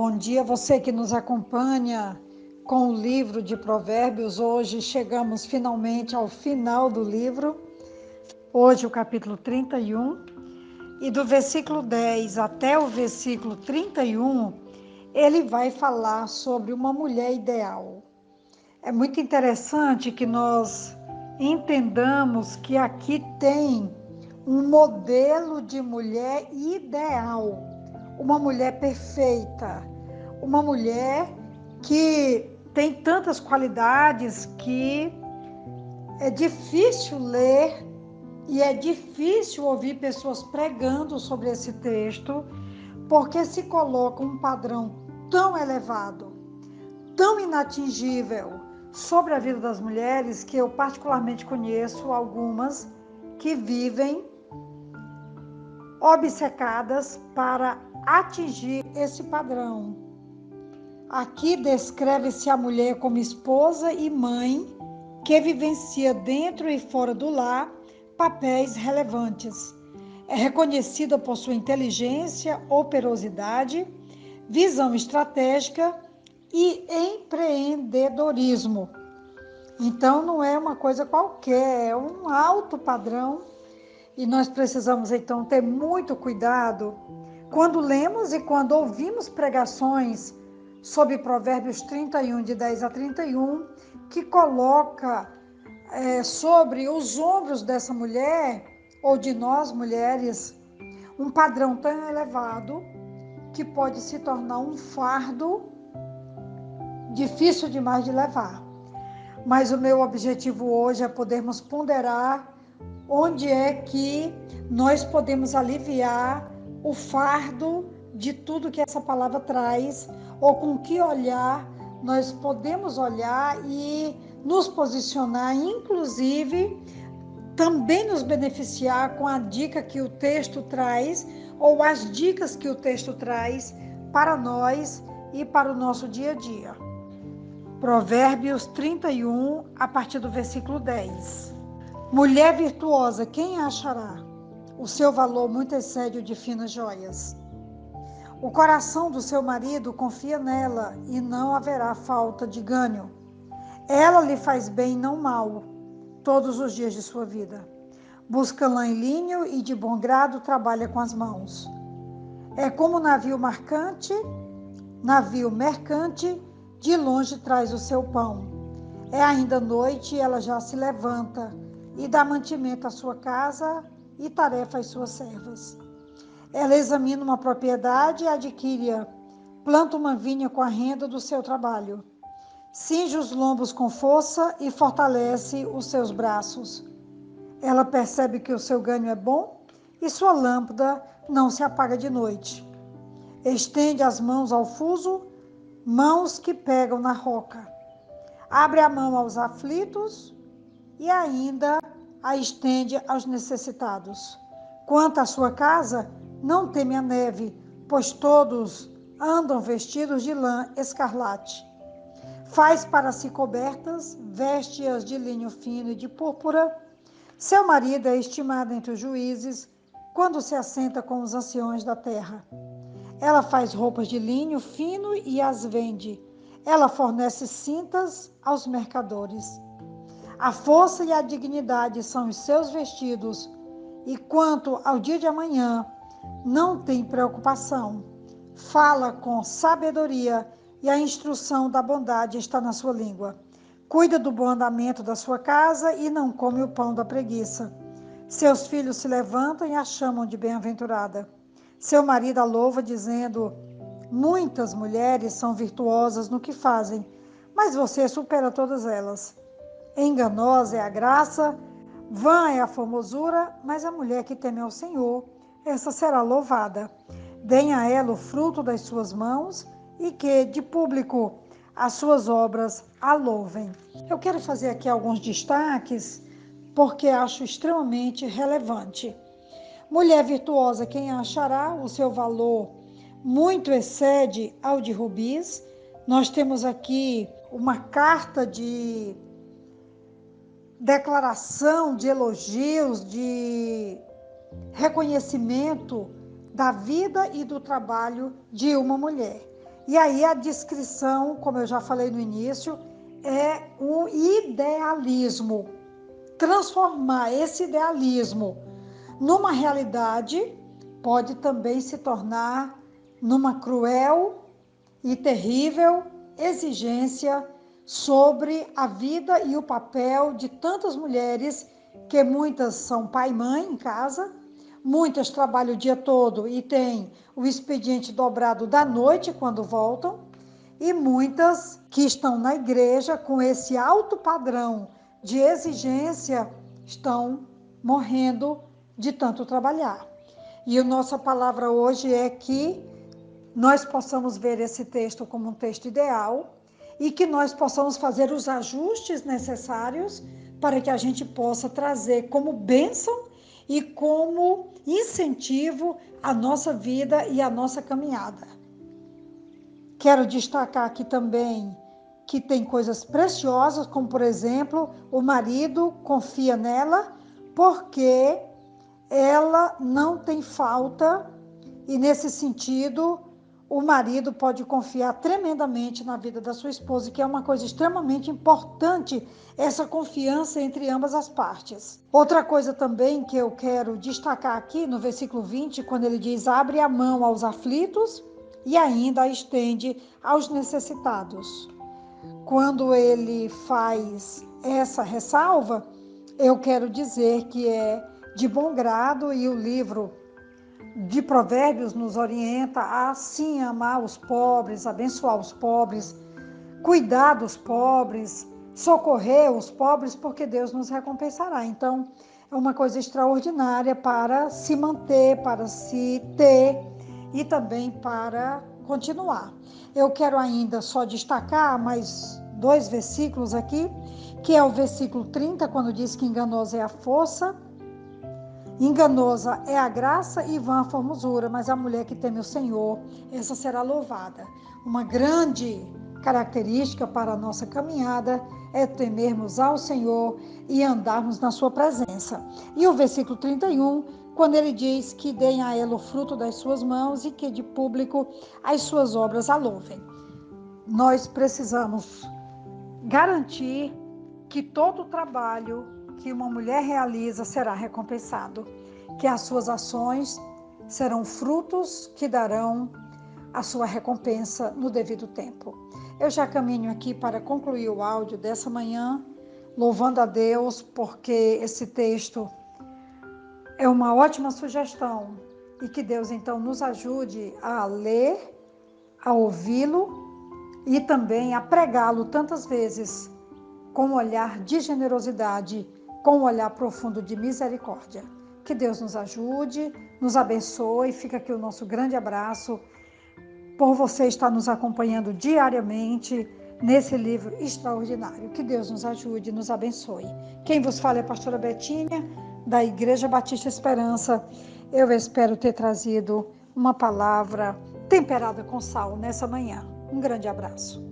Bom dia, você que nos acompanha com o livro de Provérbios. Hoje chegamos finalmente ao final do livro. Hoje o capítulo 31. E do versículo 10 até o versículo 31, ele vai falar sobre uma mulher ideal. É muito interessante que nós entendamos que aqui tem um modelo de mulher ideal, uma mulher perfeita, uma mulher que tem tantas qualidades que é difícil ler e é difícil ouvir pessoas pregando sobre esse texto, porque se coloca um padrão tão elevado, tão inatingível sobre a vida das mulheres, que eu particularmente conheço algumas que vivem obcecadas para atingir esse padrão. Aqui descreve-se a mulher como esposa e mãe que vivencia dentro e fora do lar papéis relevantes. É reconhecida por sua inteligência, operosidade, visão estratégica e empreendedorismo. Então não é uma coisa qualquer, é um alto padrão. E nós precisamos, então, ter muito cuidado quando lemos e quando ouvimos pregações sobre Provérbios 31, de 10 a 31, que coloca sobre os ombros dessa mulher, ou de nós mulheres, um padrão tão elevado que pode se tornar um fardo difícil demais de levar. Mas o meu objetivo hoje é podermos ponderar onde é que nós podemos aliviar o fardo de tudo que essa palavra traz, ou com que olhar nós podemos olhar e nos posicionar, inclusive também nos beneficiar com a dica que o texto traz, ou as dicas que o texto traz para nós e para o nosso dia a dia. Provérbios 31, a partir do versículo 10. Mulher virtuosa, quem a achará? O seu valor muito excede o de finas joias. O coração do seu marido confia nela e não haverá falta de ganho. Ela lhe faz bem, não mal, todos os dias de sua vida. Busca lã e linho e de bom grado trabalha com as mãos. É como navio mercante, de longe traz o seu pão. É ainda noite e ela já se levanta e dá mantimento à sua casa e tarefa às suas servas. Ela examina uma propriedade e adquire-a, planta uma vinha com a renda do seu trabalho. Cinge os lombos com força e fortalece os seus braços. Ela percebe que o seu ganho é bom e sua lâmpada não se apaga de noite. Estende as mãos ao fuso, mãos que pegam na roca. Abre a mão aos aflitos e ainda a estende aos necessitados. Quanto à sua casa, não teme a neve, pois todos andam vestidos de lã escarlate. Faz para si cobertas, veste-as de linho fino e de púrpura. Seu marido é estimado entre os juízes, quando se assenta com os anciões da terra. Ela faz roupas de linho fino e as vende. Ela fornece cintas aos mercadores. A força e a dignidade são os seus vestidos, e quanto ao dia de amanhã, não tem preocupação. Fala com sabedoria, e a instrução da bondade está na sua língua. Cuida do bom andamento da sua casa e não come o pão da preguiça. Seus filhos se levantam e a chamam de bem-aventurada. Seu marido a louva, dizendo: muitas mulheres são virtuosas no que fazem, mas você supera todas elas. Enganosa é a graça, vã é a formosura, mas a mulher que teme ao Senhor, essa será louvada. Deem a ela o fruto das suas mãos e que, de público, as suas obras a louvem. Eu quero fazer aqui alguns destaques, porque acho extremamente relevante. Mulher virtuosa, quem a achará? O seu valor muito excede ao de rubis. Nós temos aqui uma carta de declaração, de elogios, de reconhecimento da vida e do trabalho de uma mulher. E aí a descrição, como eu já falei no início, é um idealismo. Transformar esse idealismo numa realidade pode também se tornar numa cruel e terrível exigência sobre a vida e o papel de tantas mulheres, que muitas são pai e mãe em casa, muitas trabalham o dia todo e têm o expediente dobrado da noite quando voltam, e muitas que estão na igreja com esse alto padrão de exigência estão morrendo de tanto trabalhar. E a nossa palavra hoje é que nós possamos ver esse texto como um texto ideal e que nós possamos fazer os ajustes necessários para que a gente possa trazer como bênção e como incentivo a nossa vida e a nossa caminhada. Quero destacar aqui também que tem coisas preciosas, como por exemplo, o marido confia nela porque ela não tem falta, e nesse sentido o marido pode confiar tremendamente na vida da sua esposa, que é uma coisa extremamente importante, essa confiança entre ambas as partes. Outra coisa também que eu quero destacar aqui no versículo 20, quando ele diz: abre a mão aos aflitos e ainda a estende aos necessitados. Quando ele faz essa ressalva, eu quero dizer que é de bom grado, e o livro de Provérbios nos orienta a sim amar os pobres, abençoar os pobres, cuidar dos pobres, socorrer os pobres, porque Deus nos recompensará. Então, é uma coisa extraordinária para se manter, para se ter e também para continuar. Eu quero ainda só destacar mais 2 versículos aqui, que é o versículo 30, quando diz que enganosa é a força, enganosa é a graça e vã a formosura, mas a mulher que teme o Senhor, essa será louvada. Uma grande característica para a nossa caminhada é temermos ao Senhor e andarmos na sua presença. E o versículo 31, quando ele diz que deem a ela o fruto das suas mãos e que de público as suas obras a louvem. Nós precisamos garantir que todo o trabalho que uma mulher realiza será recompensado, que as suas ações serão frutos que darão a sua recompensa no devido tempo. Eu já caminho aqui para concluir o áudio dessa manhã, louvando a Deus, porque esse texto é uma ótima sugestão e que Deus então nos ajude a ler, a ouvi-lo e também a pregá-lo tantas vezes com um olhar de generosidade, com um olhar profundo de misericórdia. Que Deus nos ajude, nos abençoe. Fica aqui o nosso grande abraço por você estar nos acompanhando diariamente nesse livro extraordinário. Que Deus nos ajude e nos abençoe. Quem vos fala é a pastora Betinha, da Igreja Batista Esperança. Eu espero ter trazido uma palavra temperada com sal nessa manhã. Um grande abraço.